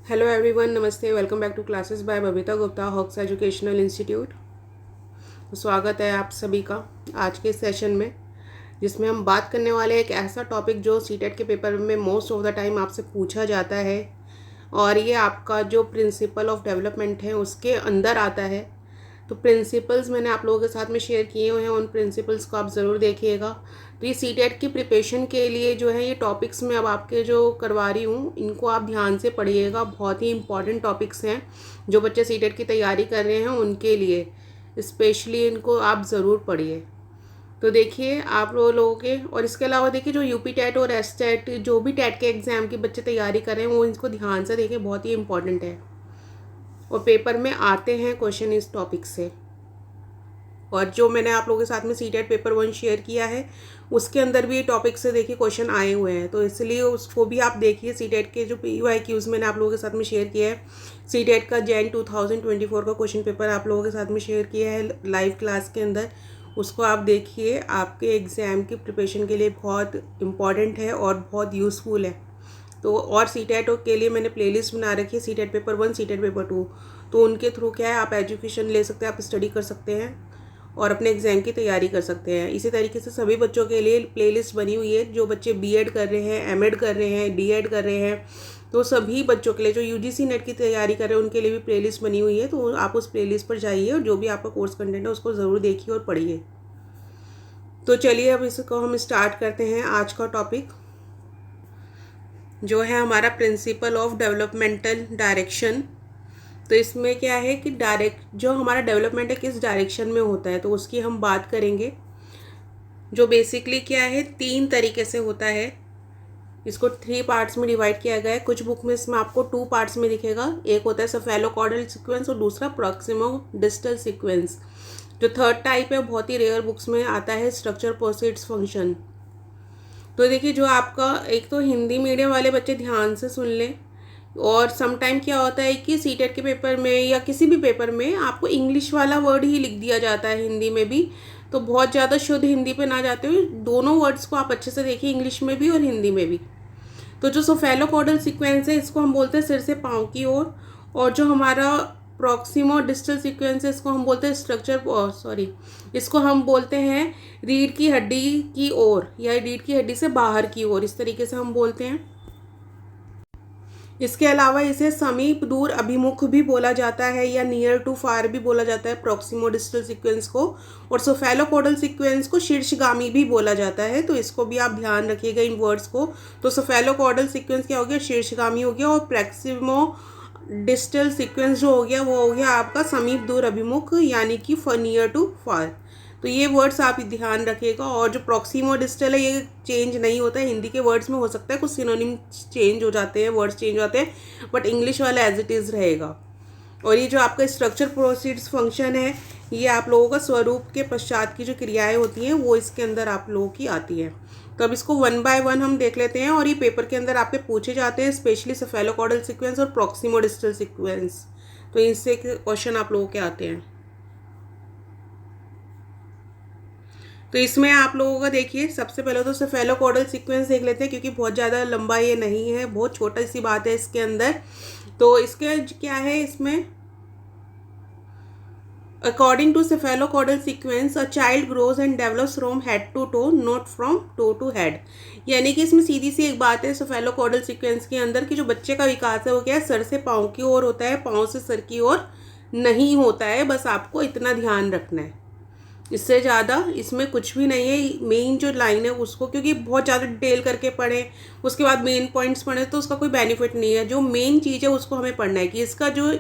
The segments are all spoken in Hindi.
हेलो एवरीवन, नमस्ते। Welcome back to classes by Babita Gupta, Hawks educational institute. तो स्वागत है आप सभी का आज के सेशन में, जिसमें हम बात करने वाले हैं एक ऐसा टॉपिक जो सीटेट के पेपर में मोस्ट ऑफ द टाइम आपसे पूछा जाता है, और ये आपका जो प्रिंसिपल ऑफ डेवलपमेंट है उसके अंदर आता है। तो प्रिंसिपल्स मैंने आप लोगों के साथ में शेयर किए हुए हैं, उन प्रिंसिपल्स को आप ज़रूर देखिएगा। तो ये सीटेट की प्रिपरेशन के लिए जो है ये टॉपिक्स मैं अब आपके जो करवा रही हूँ, इनको आप ध्यान से पढ़िएगा। बहुत ही इंपॉर्टेंट टॉपिक्स हैं जो बच्चे सीटेट की तैयारी कर रहे हैं उनके लिए, स्पेशली इनको आप ज़रूर पढ़िए। तो देखिए आप लोगों के, और इसके अलावा देखिए जो यूपी टेट और एस टेट, जो भी टेट के एग्ज़ाम की बच्चे तैयारी कर रहे हैं वो इनको ध्यान से देखिए, बहुत ही इंपॉर्टेंट है और पेपर में आते हैं क्वेश्चन इस टॉपिक से। और जो मैंने आप लोगों के साथ में सीटेट पेपर 1 शेयर किया है उसके अंदर भी ये टॉपिक से देखिए क्वेश्चन आए हुए हैं, तो इसलिए उसको भी आप देखिए। सीटेट के जो PYQs मैंने आप लोगों के साथ में शेयर किया है, सीटेट का जैन 2024 का क्वेश्चन पेपर आप लोगों के साथ में शेयर किया है लाइव क्लास के अंदर, उसको आप देखिए। आपके एग्ज़ाम की प्रिपरेशन के लिए बहुत इम्पॉर्टेंट है और बहुत यूज़फुल है। तो और सीटेट के लिए मैंने प्लेलिस्ट बना रखी है, सीटेट पेपर 1, सीटेट पेपर 2। तो उनके थ्रू क्या है, आप एजुकेशन ले सकते हैं, आप स्टडी कर सकते हैं और अपने एग्ज़ाम की तैयारी कर सकते हैं। इसी तरीके से सभी बच्चों के लिए प्लेलिस्ट बनी हुई है, जो बच्चे बीएड कर रहे हैं, एमएड कर रहे हैं, डीएड कर रहे हैं, तो सभी बच्चों के लिए जो यूजीसी नेट की तैयारी कर रहे हैं उनके लिए भी प्लेलिस्ट बनी हुई है। तो आप उस प्लेलिस्ट पर जाइए और जो भी आपका कोर्स कंटेंट है उसको ज़रूर देखिए और पढ़िए। तो चलिए अब इसको हम स्टार्ट करते हैं। आज का टॉपिक जो है हमारा प्रिंसिपल ऑफ डेवलपमेंटल डायरेक्शन। तो इसमें क्या है कि जो हमारा डेवलपमेंट है किस डायरेक्शन में होता है, तो उसकी हम बात करेंगे। जो बेसिकली क्या है, 3 तरीके से होता है। इसको 3 पार्ट्स में डिवाइड किया गया है। कुछ बुक में इसमें आपको 2 पार्ट्स में दिखेगा। एक होता है सेफेलोकॉर्डल सीक्वेंस और दूसरा प्रॉक्सिमो डिस्टल सीक्वेंस। जो थर्ड टाइप है बहुत ही रेयर बुक्स में आता है, स्ट्रक्चर प्रोसीड्स फंक्शन। तो देखिए जो आपका, एक तो हिंदी मीडियम वाले बच्चे ध्यान से सुन लें। और सम टाइम क्या होता है कि सीटेट के पेपर में या किसी भी पेपर में आपको इंग्लिश वाला वर्ड ही लिख दिया जाता है हिंदी में भी। तो बहुत ज़्यादा शुद्ध हिंदी पे ना जाते हुए दोनों वर्ड्स को आप अच्छे से देखिए, इंग्लिश में भी और हिंदी में भी। तो जो सेफेलोकॉर्डल सीक्वेंस है इसको हम बोलते हैं सिर से पाँव की ओर, और जो हमारा प्रॉक्सिमो डिस्टल सीक्वेंस है इसको हम बोलते हैं इसको हम बोलते हैं रीढ़ की हड्डी की ओर, या रीढ़ की हड्डी से बाहर की ओर, इस तरीके से हम बोलते हैं। इसके अलावा इसे समीप दूर अभिमुख भी बोला जाता है या नियर टू फार भी बोला जाता है प्रॉक्सिमो डिस्टल सीक्वेंस को, और सेफेलोकॉर्डल सीक्वेंस को शीर्षगामी भी बोला जाता है। तो इसको भी आप ध्यान रखिएगा इन वर्ड्स को। तो सेफेलोकॉर्डल सीक्वेंस क्या हो गया, शीर्षगामी हो गया, और प्रॉक्सिमो डिस्टल सीक्वेंस जो हो गया वो हो गया आपका समीप दूर अभिमुख, यानी कि नियर टू फार। तो ये वर्ड्स आप ध्यान रखिएगा। और जो प्रॉक्सिमो डिस्टल है ये चेंज नहीं होता है, हिंदी के वर्ड्स में हो सकता है कुछ सिनोनिम चेंज हो जाते हैं, वर्ड्स चेंज हो जाते हैं, बट इंग्लिश वाला एज इट इज़ रहेगा। और ये जो आपका स्ट्रक्चर प्रोसीड्स फंक्शन है, ये आप लोगों का स्वरूप के पश्चात की जो क्रियाएं होती हैं वो इसके अंदर आप लोगों की आती हैं। तो अब इसको 1 बाय 1 हम देख लेते हैं, और ये पेपर के अंदर आपके पूछे जाते हैं, स्पेशली सेफेलोकॉर्डल सीक्वेंस और प्रॉक्सिमो डिस्टल सीक्वेंस। तो इनसे क्वेश्चन आप लोगों के आते हैं। तो इसमें आप लोगों का देखिए, सबसे पहले तो सेफेलोकॉर्डल सीक्वेंस देख लेते हैं, क्योंकि बहुत ज़्यादा लंबा ये नहीं है, बहुत छोटा सी बात है इसके अंदर। तो इसके क्या है, इसमें according to cephalocaudal sequence a child grows and develops from head to toe, not from toe to head. यानी कि इसमें सीधी सी एक बात है सेफेलोकॉर्डल सीक्वेंस के अंदर कि जो बच्चे का विकास है वो क्या है, सर से पाँव की ओर होता है, पाँव से सर की ओर नहीं होता है। बस आपको इतना ध्यान रखना है, इससे ज़्यादा इसमें कुछ भी नहीं है। मेन जो लाइन है उसको, क्योंकि बहुत ज़्यादा डिटेल करके पढ़ें उसके बाद मेन पॉइंट्स पढ़ें तो उसका कोई बेनिफिट नहीं है। जो मेन चीज़ है उसको हमें पढ़ना है कि इसका जो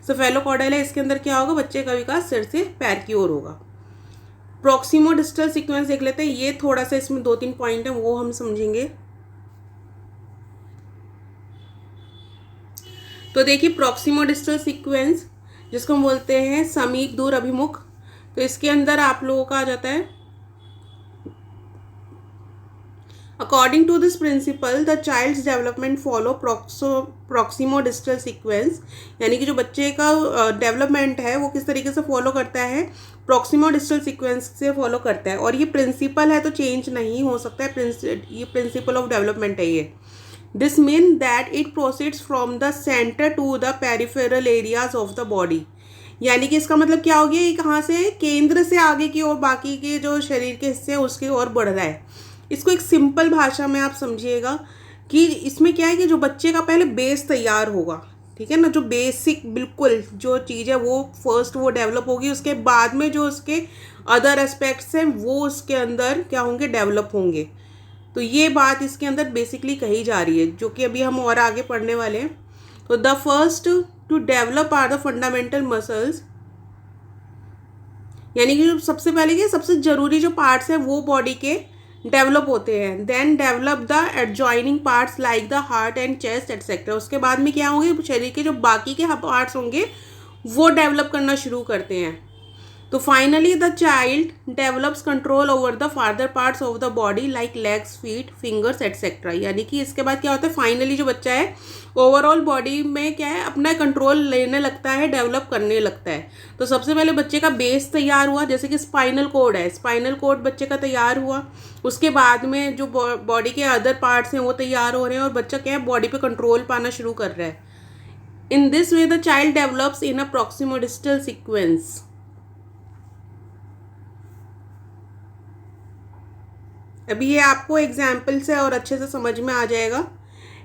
सेफेलोकॉर्डल है इसके अंदर क्या होगा, बच्चे का विकास सिर से पैर की ओर होगा। प्रॉक्सिमो डिस्टल सीक्वेंस देख लेते हैं। ये थोड़ा सा इसमें 2-3 पॉइंट है वो हम समझेंगे। तो देखिए प्रॉक्सिमो डिस्टल सीक्वेंस जिसको हम बोलते हैं समीप दूर अभिमुख, तो इसके अंदर आप लोगों का आ जाता है according to this principle the child's development follow proximo distal sequence. यानी कि जो बच्चे का डेवलपमेंट है वो किस तरीके से फॉलो करता है, प्रॉक्सिमो डिस्टल सीक्वेंस से फॉलो करता है। और ये प्रिंसिपल है तो चेंज नहीं हो सकता है, ये प्रिंसिपल ऑफ डेवलपमेंट है ये। This mean that it proceeds from the centre to the peripheral areas of the body. यानी कि इसका मतलब क्या हो गया, ये कहाँ से, केंद्र से आगे की ओर बाकी के जो शरीर के हिस्से हैं उसकी ओर बढ़ रहा है। इसको एक सिंपल भाषा में आप समझिएगा कि इसमें क्या है कि जो बच्चे का पहले बेस तैयार होगा, ठीक है ना, जो बेसिक बिल्कुल जो चीज़ है वो फर्स्ट वो डेवलप होगी, उसके बाद में जो उसके अदर एस्पेक्ट्स हैं वो उसके अंदर क्या होंगे, डेवलप होंगे। तो ये बात इसके अंदर बेसिकली कही जा रही है, जो कि अभी हम और आगे पढ़ने वाले हैं। तो the first to develop are the fundamental muscles, यानी कि जो सबसे पहले के सबसे जरूरी जो पार्ट्स हैं वो बॉडी के डेवलप होते हैं। Then develop the adjoining parts like the heart and chest etcetera. उसके बाद में क्या होंगे, शरीर के जो बाकी के पार्ट्स होंगे वो डेवलप करना शुरू करते हैं। तो finally the child develops control over the farther parts of the body like legs, feet, fingers etcetera. यानी कि इसके बाद क्या होता है, फाइनली जो बच्चा है ओवरऑल बॉडी में क्या है, अपना कंट्रोल लेने लगता है, डेवलप करने लगता है। तो सबसे पहले बच्चे का बेस तैयार हुआ, जैसे कि स्पाइनल कोड है, स्पाइनल कोड बच्चे का तैयार हुआ, उसके बाद में जो बॉडी के अदर पार्ट्स हैं वो तैयार हो रहे हैं और बच्चा क्या है, बॉडी पे कंट्रोल पाना शुरू कर रहा है। In this way the child develops in a proximodistal sequence. अभी ये आपको एग्जाम्पल से और अच्छे से समझ में आ जाएगा।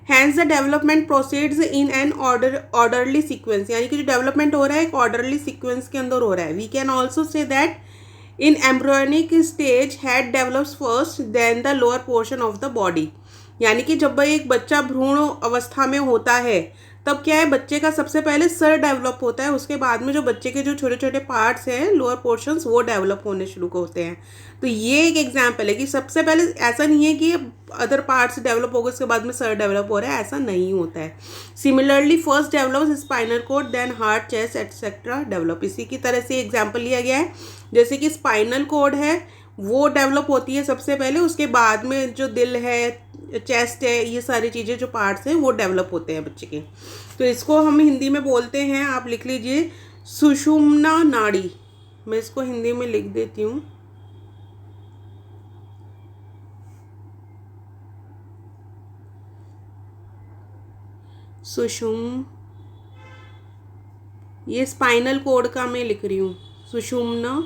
Hence the development proceeds in an orderly sequence, यानी कि जो डेवलपमेंट हो रहा है एक ऑर्डरली सीक्वेंस के अंदर हो रहा है। We can also say that in embryonic stage head develops first then the lower portion of the body. यानी कि जब एक बच्चा भ्रूण अवस्था में होता है तब क्या है, बच्चे का सबसे पहले सर डेवलप होता है, उसके बाद में जो बच्चे के जो छोटे छोटे पार्ट्स हैं लोअर पोर्शंस वो डेवलप होने शुरू होते हैं। तो ये एक एग्जांपल है कि सबसे पहले ऐसा नहीं है कि अदर पार्ट्स डेवलप हो गए उसके बाद में सर डेवलप हो रहा है, ऐसा नहीं होता है। Similarly first develops spinal cord then heart, chest etcetera develop. इसी की तरह से एग्जाम्पल लिया गया है, जैसे कि स्पाइनल कोड है वो डेवलप होती है सबसे पहले, उसके बाद में जो दिल है, चेस्ट है, ये सारी चीज़ें जो पार्ट्स हैं वो डेवलप होते हैं बच्चे के। तो इसको हम हिंदी में बोलते हैं, आप लिख लीजिए सुषुम्ना नाड़ी। मैं इसको हिंदी में लिख देती हूँ, सुषुम, ये स्पाइनल कोड का मैं लिख रही हूँ, सुषुम्ना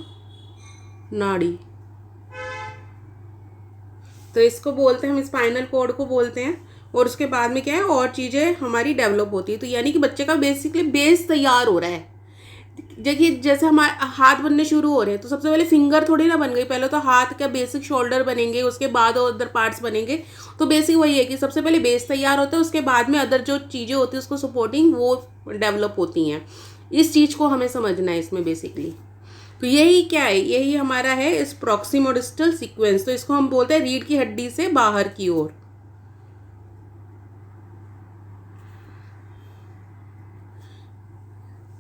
नाड़ी। तो इसको बोलते हैं, हम स्पाइनल कोड को बोलते हैं। और उसके बाद में क्या है, और चीज़ें हमारी डेवलप होती है। तो यानी कि बच्चे का बेसिकली बेस तैयार हो रहा है। देखिए जैसे हमारे हाथ बनने शुरू हो रहे हैं तो सबसे पहले फिंगर थोड़ी ना बन गई, पहले तो हाथ का बेसिक शोल्डर बनेंगे, उसके बाद और अदर पार्ट्स बनेंगे। तो बेसिक वही है कि सबसे पहले बेस तैयार होता है, उसके बाद में अदर जो चीज़ें होती है उसको सपोर्टिंग वो डेवलप होती हैं। इस चीज़ को हमें समझना है इसमें बेसिकली। तो यही क्या है, यही हमारा है इस प्रॉक्सिमोडिस्टल सीक्वेंस। तो इसको हम बोलते हैं रीढ़ की हड्डी से बाहर की ओर।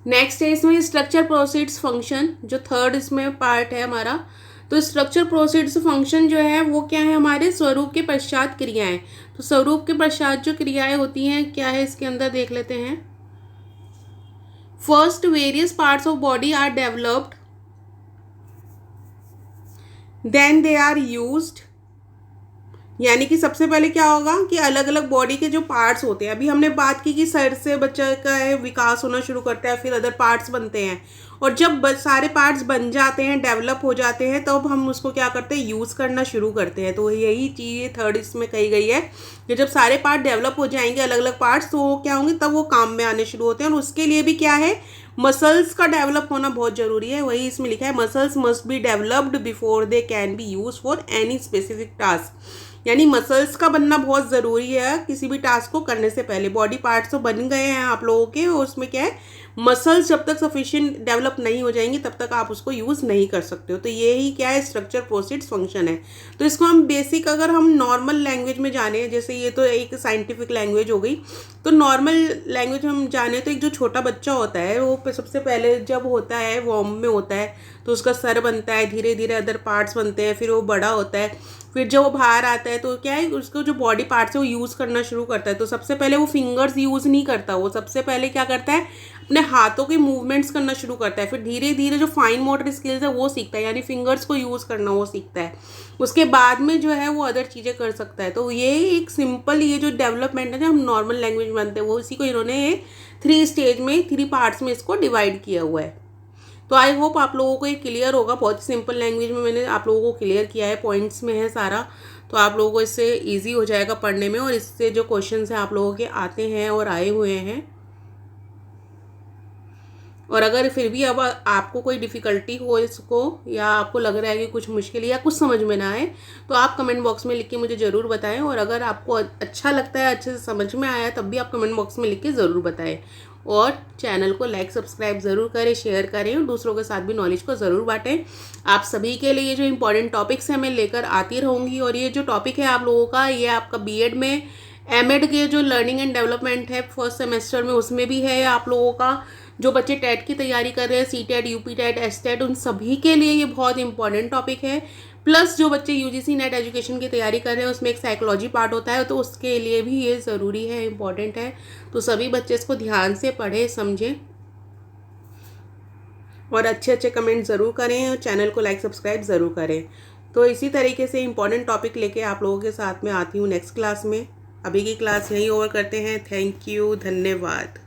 नेक्स्ट है इसमें स्ट्रक्चर प्रोसीड्स फंक्शन, जो थर्ड इसमें पार्ट है हमारा। तो स्ट्रक्चर प्रोसीड्स फंक्शन जो है वो क्या है, हमारे स्वरूप के पश्चात क्रियाएं। तो स्वरूप के पश्चात जो क्रियाएं होती हैं क्या है, इसके अंदर देख लेते हैं। First various parts of body are developed, then they are used. यानी कि सबसे पहले क्या होगा कि अलग अलग बॉडी के जो पार्ट्स होते हैं, अभी हमने बात की कि सर से बच्चा का विकास होना शुरू करता है, फिर अदर पार्ट्स बनते हैं, और जब सारे पार्ट्स बन जाते हैं, डेवलप हो जाते हैं, तब हम उसको क्या करते हैं, यूज़ करना शुरू करते हैं। तो यही चीज़ थर्ड इसमें कही गई है कि जब सारे पार्ट डेवलप हो जाएंगे अलग अलग पार्ट्स, तो वो क्या होंगे, तब वो काम में आने शुरू होते हैं। और उसके लिए भी क्या है, मसल्स का डेवलप होना बहुत ज़रूरी है। वही इसमें लिखा है, muscles must be developed before they can be use for any specific task. यानी मसल्स का बनना बहुत ज़रूरी है किसी भी टास्क को करने से पहले। बॉडी पार्ट्स तो बन गए हैं आप लोगों के, और उसमें क्या है, मसल्स जब तक सफिशिएंट डेवलप नहीं हो जाएंगी तब तक आप उसको यूज़ नहीं कर सकते हो। तो ये ही क्या है, स्ट्रक्चर प्रोसीड्स फंक्शन है। तो इसको हम बेसिक अगर हम नॉर्मल लैंग्वेज में जाने, जैसे ये तो एक साइंटिफिक लैंग्वेज हो गई, तो नॉर्मल लैंग्वेज हम जाने तो एक जो छोटा बच्चा होता है वो सबसे पहले जब होता है वॉर्म में होता है तो उसका सर बनता है, धीरे धीरे अदर पार्ट्स बनते हैं, फिर वो बड़ा होता है, फिर जब वो बाहर आता है तो क्या है उसको जो बॉडी पार्ट्स है वो यूज़ करना शुरू करता है। तो सबसे पहले वो फिंगर्स यूज़ नहीं करता, वो सबसे पहले क्या करता है अपने हाथों के मूवमेंट्स करना शुरू करता है, फिर धीरे धीरे जो फाइन मोटर स्किल्स है वो सीखता है, यानी फिंगर्स को यूज़ करना वो सीखता है। उसके बाद में जो है वो अदर चीज़ें कर सकता है। तो ये एक सिंपल ये जो डेवलपमेंट है जो हम नॉर्मल लैंग्वेज बनते हैं वो इसी को इन्होंने 3 स्टेज में 3 पार्ट्स में इसको डिवाइड किया हुआ है। तो आई होप आप लोगों को ये क्लियर होगा। बहुत सिंपल लैंग्वेज में मैंने आप लोगों को क्लियर किया है, पॉइंट्स में है सारा, तो आप लोगों को इससे ईजी हो जाएगा पढ़ने में। और इससे जो क्वेश्चंस हैं आप लोगों के आते हैं और आए हुए हैं, और अगर फिर भी अब आपको कोई डिफ़िकल्टी हो इसको, या आपको लग रहा है कि कुछ मुश्किल या कुछ समझ में ना आए, तो आप कमेंट बॉक्स में लिख के मुझे ज़रूर बताएं। और अगर आपको अच्छा लगता है, अच्छे से समझ में आया, तब भी आप कमेंट बॉक्स में लिख के ज़रूर बताएं। और चैनल को लाइक सब्सक्राइब ज़रूर करें, शेयर करें और दूसरों के साथ भी नॉलेज को ज़रूर बांटें। आप सभी के लिए जो इंपॉर्टेंट टॉपिक्स हैं मैं लेकर आती रहूँगी। और ये जो टॉपिक है आप लोगों का, ये आपका बीएड में एमएड के जो लर्निंग एंड डेवलपमेंट है फर्स्ट सेमेस्टर में, उसमें भी है आप लोगों का। जो बच्चे टेट की तैयारी कर रहे हैं, C TET, UP TET, S TET, उन सभी के लिए ये बहुत इंपॉर्टेंट टॉपिक है। प्लस जो बच्चे यूजीसी नेट एजुकेशन की तैयारी कर रहे हैं उसमें एक साइकोलॉजी पार्ट होता है, तो उसके लिए भी ये ज़रूरी है, इंपॉर्टेंट है। तो सभी बच्चे इसको ध्यान से पढ़ें, समझें और अच्छे अच्छे कमेंट ज़रूर करें और चैनल को लाइक सब्सक्राइब ज़रूर करें। तो इसी तरीके से इंपॉर्टेंट टॉपिक लेके आप लोगों के साथ में आती हूँ नेक्स्ट क्लास में। अभी की क्लास यहीं ओवर करते हैं। थैंक यू, धन्यवाद।